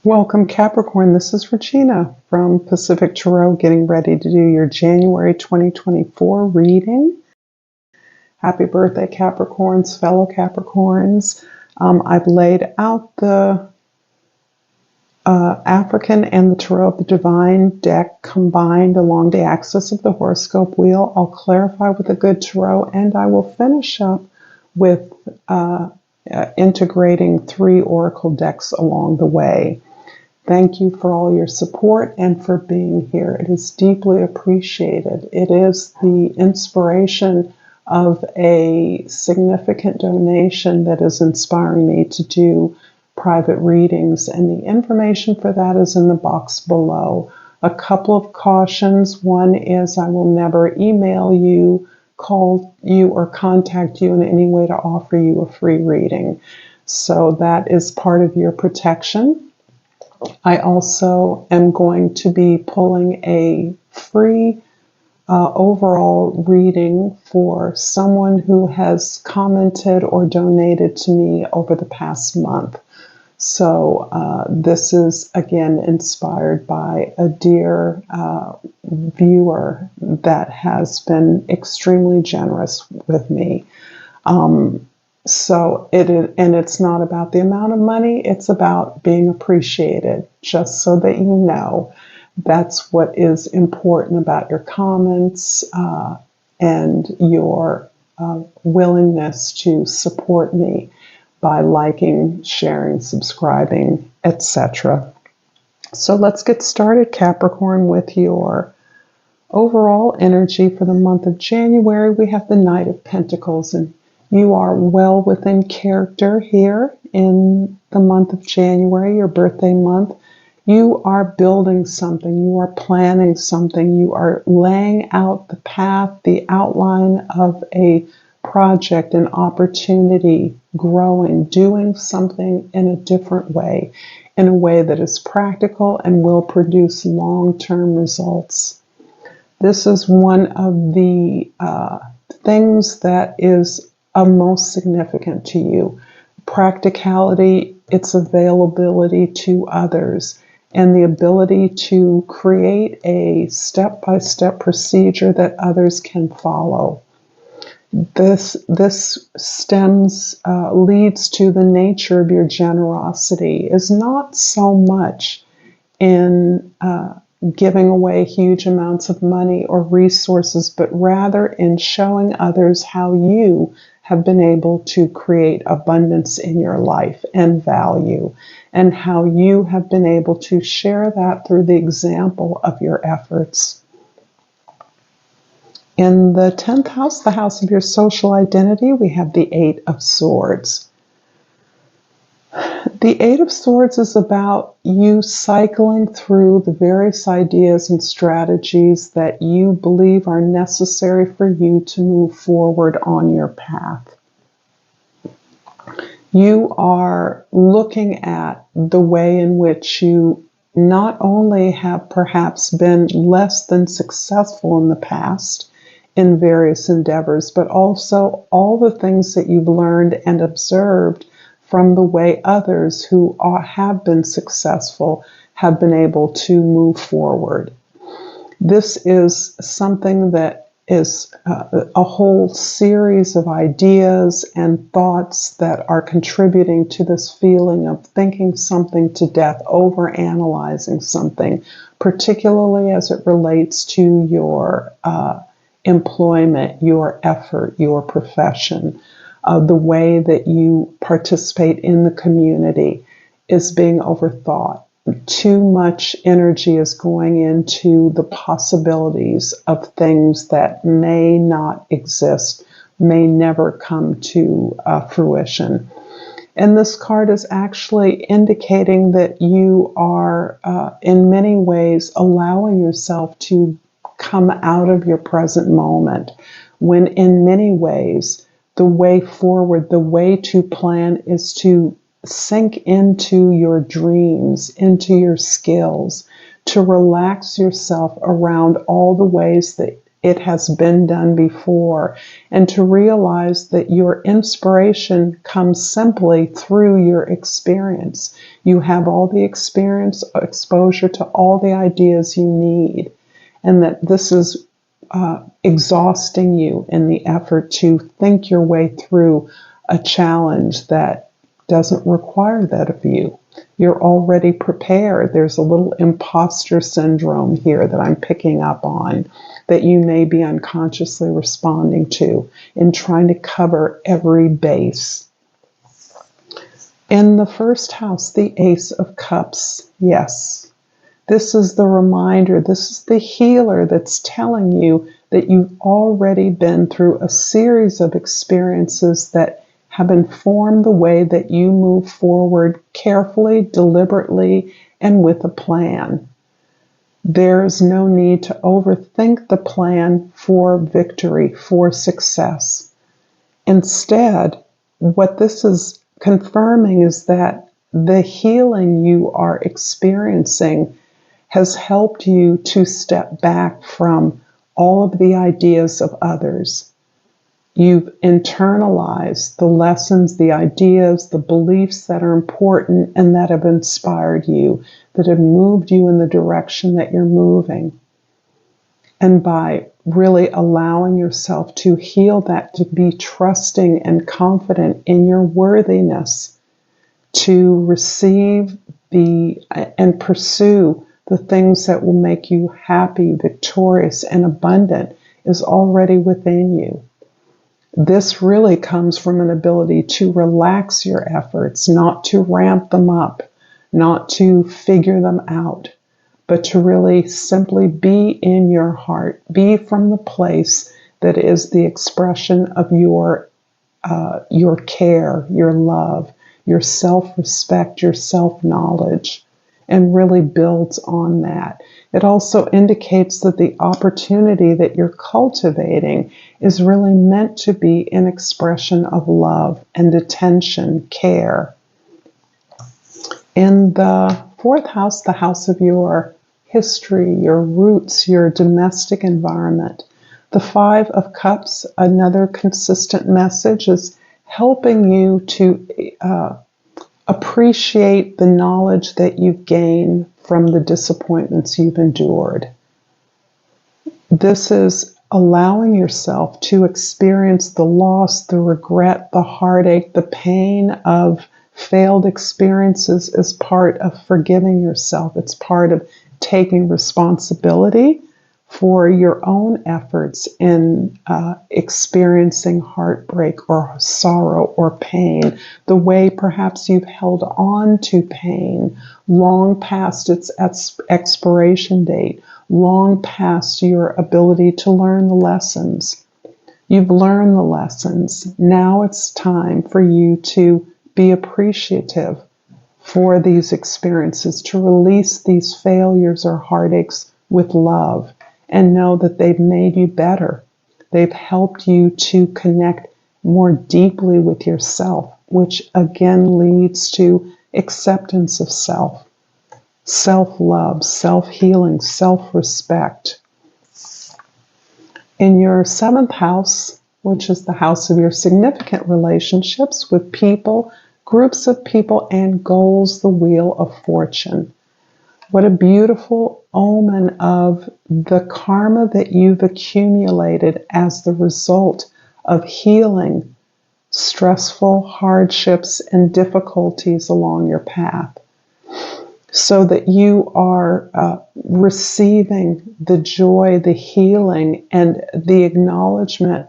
Welcome, Capricorn. This is Regina from Pacific Tarot, getting ready to do your January 2024 reading. Happy birthday, Capricorns, fellow Capricorns. I've laid out the African and the Tarot of the Divine deck combined along the axis of the horoscope wheel. I'll clarify with a good tarot, and I will finish up with integrating 3 oracle decks along the way. Thank you for all your support and for being here. It is deeply appreciated. It is the inspiration of a significant donation that is inspiring me to do private readings, and the information for that is in the box below. A couple of cautions. One is I will never email you, call you, or contact you in any way to offer you a free reading. So that is part of your protection. I also am going to be pulling a free overall reading for someone who has commented or donated to me over the past month. So this is, again, inspired by a dear viewer that has been extremely generous with me. And it's not about the amount of money, it's about being appreciated, just so that you know. That's what is important about your comments and your willingness to support me by liking, sharing, subscribing, etc. So let's get started, Capricorn, with your overall energy for the month of January. We have the Knight of Pentacles, and you are well within character here in the month of January, your birthday month. You are building something. You are planning something. You are laying out the path, the outline of a project, an opportunity, growing, doing something in a different way, in a way that is practical and will produce long-term results. This is one of the things that is of most significant to you. Practicality, its availability to others, and the ability to create a step-by-step procedure that others can follow. This leads to the nature of your generosity is not so much in giving away huge amounts of money or resources, but rather in showing others how you have been able to create abundance in your life and value, and how you have been able to share that through the example of your efforts. In the 10th house, the house of your social identity, we have the 8 of Swords. The 8 of Swords is about you cycling through the various ideas and strategies that you believe are necessary for you to move forward on your path. You are looking at the way in which you not only have perhaps been less than successful in the past in various endeavors, but also all the things that you've learned and observed from the way others who have been successful have been able to move forward. This is something that is a whole series of ideas and thoughts that are contributing to this feeling of thinking something to death, overanalyzing something, particularly as it relates to your employment, your effort, your profession. The way that you participate in the community is being overthought. Too much energy is going into the possibilities of things that may not exist, may never come to fruition. And this card is actually indicating that you are, in many ways, allowing yourself to come out of your present moment, when in many ways, the way forward, the way to plan is to sink into your dreams, into your skills, to relax yourself around all the ways that it has been done before, and to realize that your inspiration comes simply through your experience. You have all the experience, exposure to all the ideas you need, and that this is exhausting you in the effort to think your way through a challenge that doesn't require that of you. You're already prepared. There's a little imposter syndrome here that I'm picking up on that you may be unconsciously responding to in trying to cover every base. In the first house, the Ace of Cups. Yes, this is the reminder. This is the healer that's telling you that you've already been through a series of experiences that have informed the way that you move forward carefully, deliberately, and with a plan. There's no need to overthink the plan for victory, for success. Instead, what this is confirming is that the healing you are experiencing has helped you to step back from all of the ideas of others. You've internalized the lessons, the ideas, the beliefs that are important and that have inspired you, that have moved you in the direction that you're moving. And by really allowing yourself to heal that, to be trusting and confident in your worthiness, to receive and pursue the things that will make you happy, victorious, and abundant is already within you. This really comes from an ability to relax your efforts, not to ramp them up, not to figure them out, but to really simply be in your heart, be from the place that is the expression of your care, your love, your self-respect, your self-knowledge, and really builds on that. It also indicates that the opportunity that you're cultivating is really meant to be an expression of love and attention, care. In the fourth house, the house of your history, your roots, your domestic environment, the Five of Cups, another consistent message, is helping you to appreciate the knowledge that you've gained from the disappointments you've endured. This is allowing yourself to experience the loss, the regret, the heartache, the pain of failed experiences as part of forgiving yourself. It's part of taking responsibility for your own efforts in experiencing heartbreak or sorrow or pain, the way perhaps you've held on to pain long past its expiration date, long past your ability to learn the lessons. You've learned the lessons. Now it's time for you to be appreciative for these experiences, to release these failures or heartaches with love, and know that they've made you better. They've helped you to connect more deeply with yourself, which again leads to acceptance of self, self-love, self-healing, self-respect. In your seventh house, which is the house of your significant relationships with people, groups of people, and goals, the Wheel of Fortune. What a beautiful omen of the karma that you've accumulated as the result of healing stressful hardships and difficulties along your path, so that you are receiving the joy, the healing, and the acknowledgement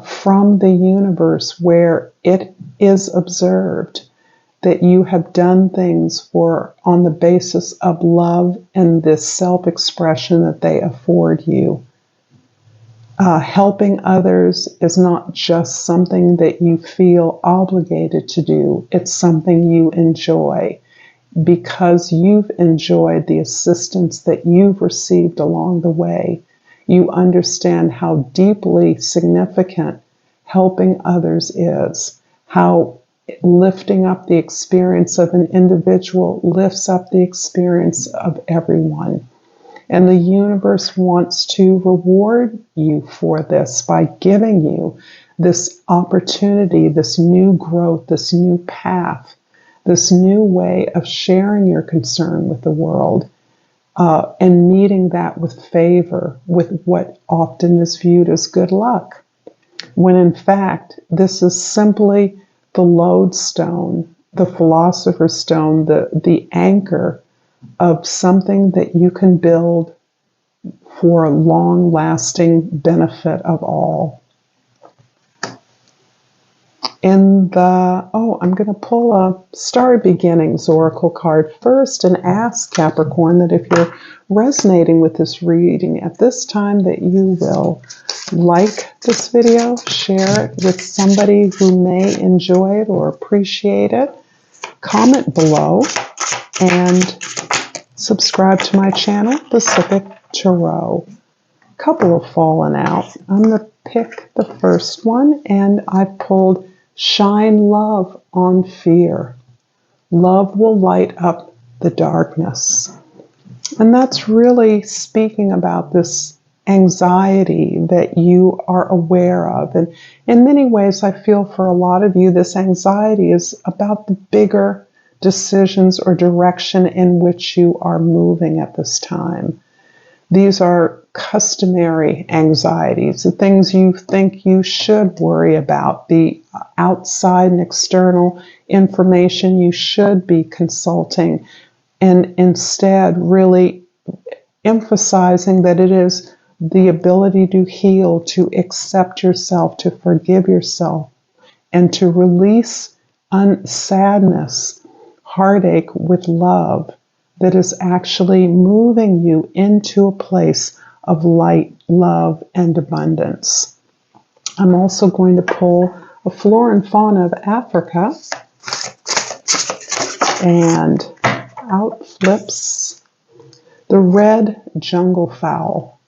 from the universe where it is observed that you have done things on the basis of love and this self-expression that they afford you. Helping others is not just something that you feel obligated to do. It's something you enjoy because you've enjoyed the assistance that you've received along the way. You understand how deeply significant helping others is, how lifting up the experience of an individual lifts up the experience of everyone. And the universe wants to reward you for this by giving you this opportunity, this new growth, this new path this new way of sharing your concern with the world, and meeting that with favor, with what often is viewed as good luck, when in fact this is simply the lodestone, the philosopher's stone, the anchor of something that you can build for long-lasting benefit of all. I'm going to pull a Starry Beginnings Oracle card first and ask Capricorn that if you're resonating with this reading at this time, that you will like this video, share it with somebody who may enjoy it or appreciate it, comment below, and subscribe to my channel, Pacific Tarot. A couple have fallen out. I'm going to pick the first one, and I've pulled Shine Love on Fear. Love will light up the darkness. And that's really speaking about this anxiety that you are aware of. And in many ways, I feel for a lot of you, this anxiety is about the bigger decisions or direction in which you are moving at this time. These are customary anxieties, the things you think you should worry about, the outside and external information you should be consulting, and instead really emphasizing that it is the ability to heal, to accept yourself, to forgive yourself, and to release sadness, heartache with love that is actually moving you into a place of light, love, and abundance. I'm also going to pull a Flora and Fauna of Africa, and out flips the red jungle fowl.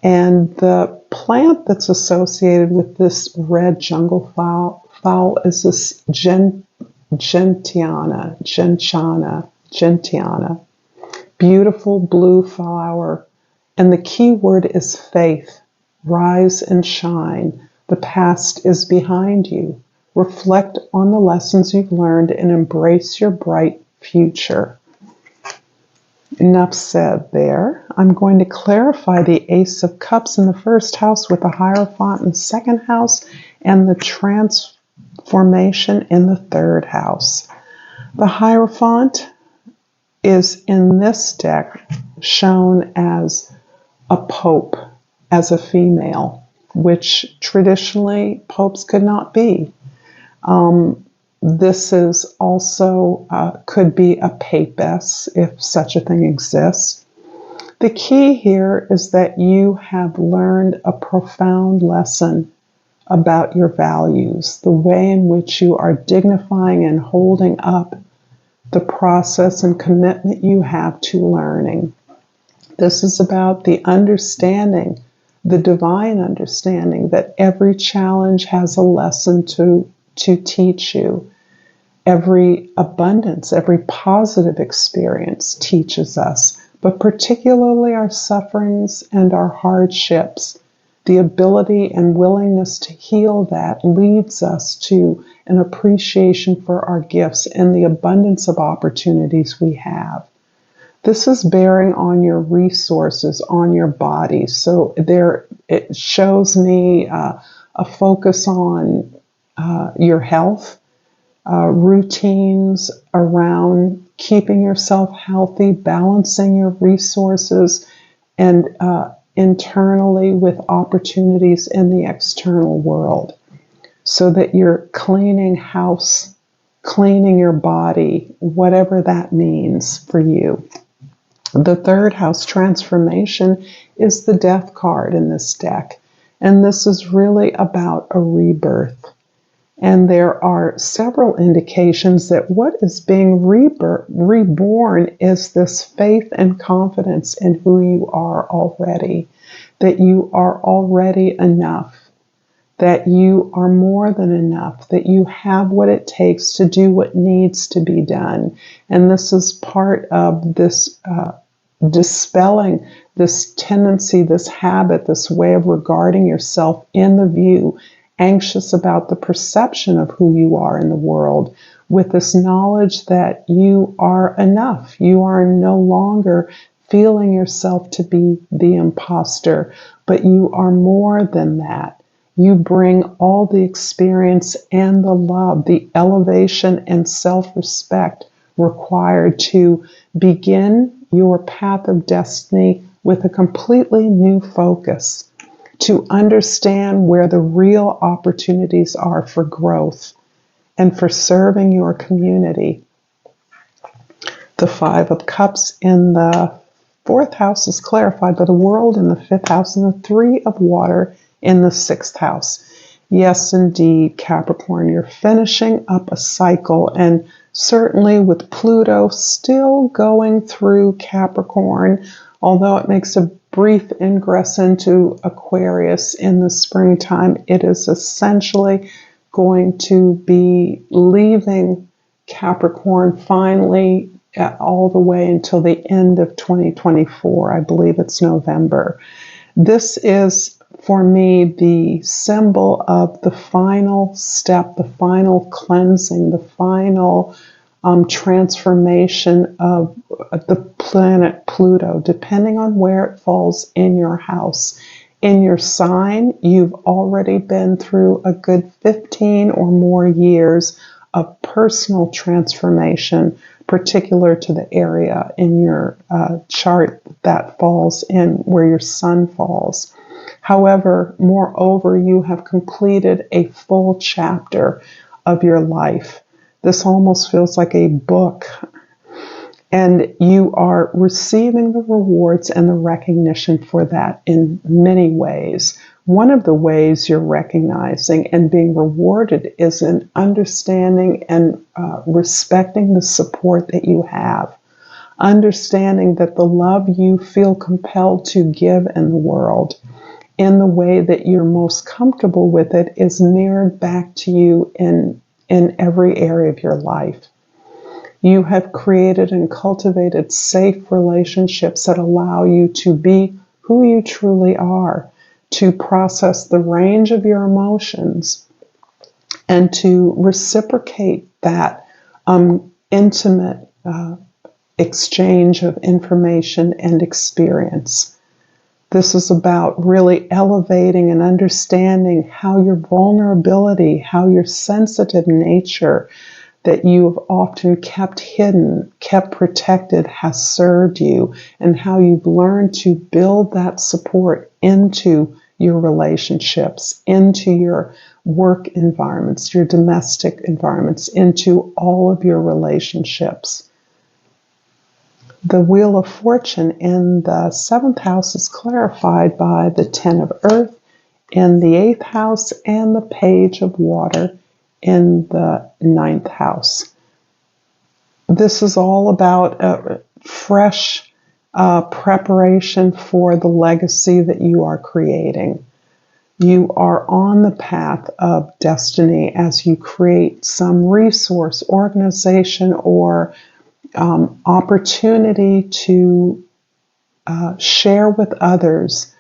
And the plant that's associated with this red jungle fowl is this gentiana. Beautiful blue flower. And the key word is faith. Rise and shine. The past is behind you. Reflect on the lessons you've learned and embrace your bright future. Enough said there. I'm going to clarify the Ace of Cups in the first house with the Hierophant in the second house and the transformation in the third house. The Hierophant is in this deck shown as a pope, as a female, which traditionally popes could not be. This is also could be a papess, if such a thing exists. The key here is that you have learned a profound lesson about your values, the way in which you are dignifying and holding up the process and commitment you have to learning. This is about the understanding, the divine understanding that every challenge has a lesson to teach you. Every abundance, every positive experience teaches us, but particularly our sufferings and our hardships. The ability and willingness to heal that leads us to an appreciation for our gifts and the abundance of opportunities we have. This is bearing on your resources, on your body. So it shows me a focus on your health, routines around keeping yourself healthy, balancing your resources, and internally with opportunities in the external world, so that you're cleaning house, cleaning your body, whatever that means for you. The third house transformation is the Death card in this deck, and this is really about a rebirth. And there are several indications that what is being reborn is this faith and confidence in who you are already, that you are already enough, that you are more than enough, that you have what it takes to do what needs to be done. And this is part of this dispelling this tendency, this habit, this way of regarding yourself in the view, anxious about the perception of who you are in the world, with this knowledge that you are enough. You are no longer feeling yourself to be the imposter, but you are more than that. You bring all the experience and the love, the elevation and self-respect required to begin your path of destiny with a completely new focus, to understand where the real opportunities are for growth and for serving your community. The Five of Cups in the fourth house is clarified by the World in the fifth house and the Three of Water in the sixth house. Yes, indeed, Capricorn, you're finishing up a cycle, and certainly with Pluto still going through Capricorn, although it makes a brief ingress into Aquarius in the springtime, it is essentially going to be leaving Capricorn finally all the way until the end of 2024. I believe it's November. This is, for me, the symbol of the final step, the final cleansing, the final transformation of the planet Pluto, depending on where it falls in your house. In your sign, you've already been through a good 15 or more years of personal transformation, particular to the area in your chart that falls in where your sun falls. However, moreover, you have completed a full chapter of your life. This almost feels like a book, and you are receiving the rewards and the recognition for that in many ways. One of the ways you're recognizing and being rewarded is in understanding and respecting the support that you have. Understanding that the love you feel compelled to give in the world, in the way that you're most comfortable with it, is mirrored back to you in every area of your life. You have created and cultivated safe relationships that allow you to be who you truly are, to process the range of your emotions, and to reciprocate that intimate exchange of information and experience. This is about really elevating and understanding how your vulnerability, how your sensitive nature that you've often kept hidden, kept protected, has served you, and how you've learned to build that support into your relationships, into your work environments, your domestic environments, into all of your relationships. The Wheel of Fortune in the seventh house is clarified by the Ten of Earth in the eighth house and the Page of Water in the ninth house. This is all about a fresh preparation for the legacy that you are creating. You are on the path of destiny as you create some resource, organization, or opportunity to share with others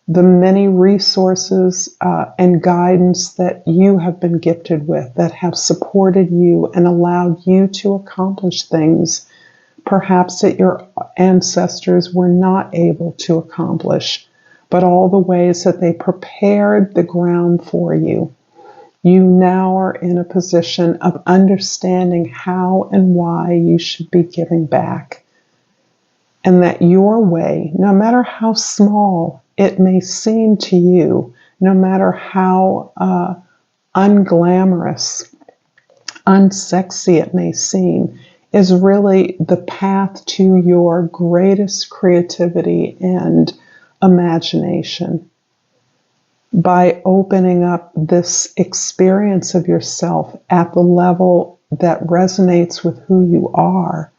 the many resources and guidance that you have been gifted with, that have supported you and allowed you to accomplish things perhaps that your ancestors were not able to accomplish, but all the ways that they prepared the ground for you. You now are in a position of understanding how and why you should be giving back. And that your way, no matter how small it may seem to you, no matter how unglamorous, unsexy it may seem, is really the path to your greatest creativity and imagination. By opening up this experience of yourself at the level that resonates with who you are,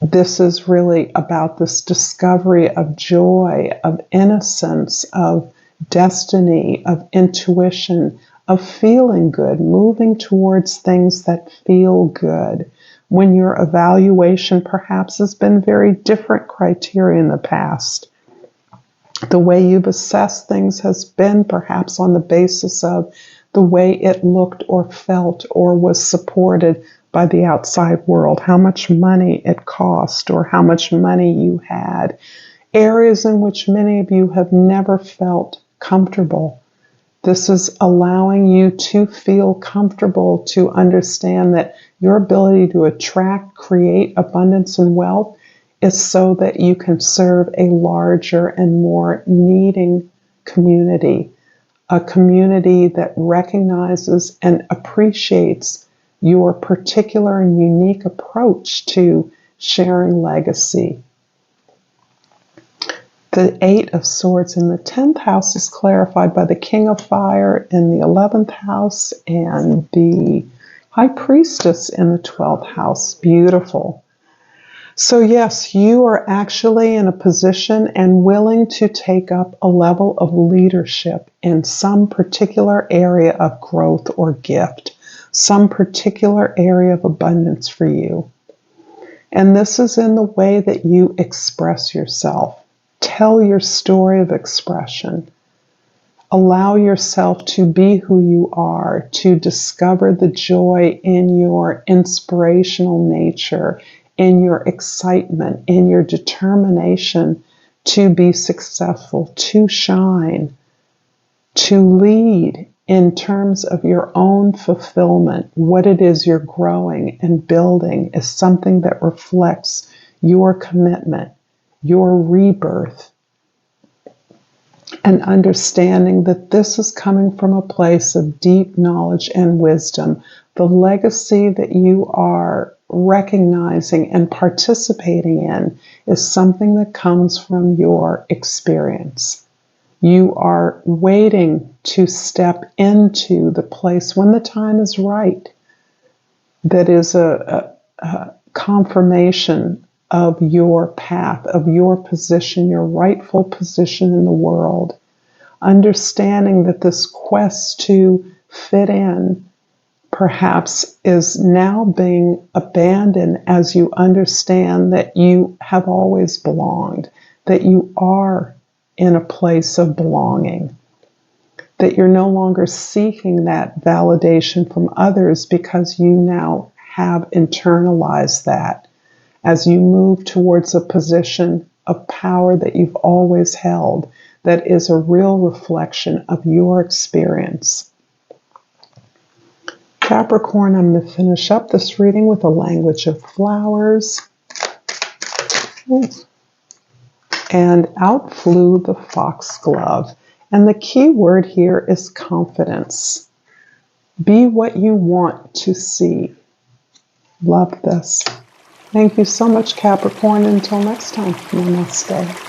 this is really about this discovery of joy, of innocence, of destiny, of intuition, of feeling good, moving towards things that feel good. When your evaluation perhaps has been very different criteria in the past. The way you've assessed things has been perhaps on the basis of the way it looked or felt or was supported by the outside world, how much money it cost or how much money you had. Areas in which many of you have never felt comfortable. This is allowing you to feel comfortable, to understand that your ability to attract, create abundance and wealth is so that you can serve a larger and more needing community, a community that recognizes and appreciates your particular and unique approach to sharing legacy. The Eight of Swords in the 10th house is clarified by the King of Fire in the 11th house and the High Priestess in the 12th house. Beautiful. So yes, you are actually in a position and willing to take up a level of leadership in some particular area of growth or gift, some particular area of abundance for you. And this is in the way that you express yourself. Tell your story of expression. Allow yourself to be who you are, to discover the joy in your inspirational nature, in your excitement, in your determination to be successful, to shine, to lead in terms of your own fulfillment. What it is you're growing and building is something that reflects your commitment, your rebirth, and understanding that this is coming from a place of deep knowledge and wisdom. The legacy that you are recognizing and participating in is something that comes from your experience. You are waiting to step into the place when the time is right. That is a confirmation of your path, of your position, your rightful position in the world. Understanding that this quest to fit in perhaps is now being abandoned as you understand that you have always belonged, that you are in a place of belonging, that you're no longer seeking that validation from others because you now have internalized that as you move towards a position of power that you've always held, that is a real reflection of your experience. Capricorn, I'm going to finish up this reading with a language of flowers. And out flew the foxglove. And the key word here is confidence. Be what you want to see. Love this. Thank you so much, Capricorn. Until next time, namaste.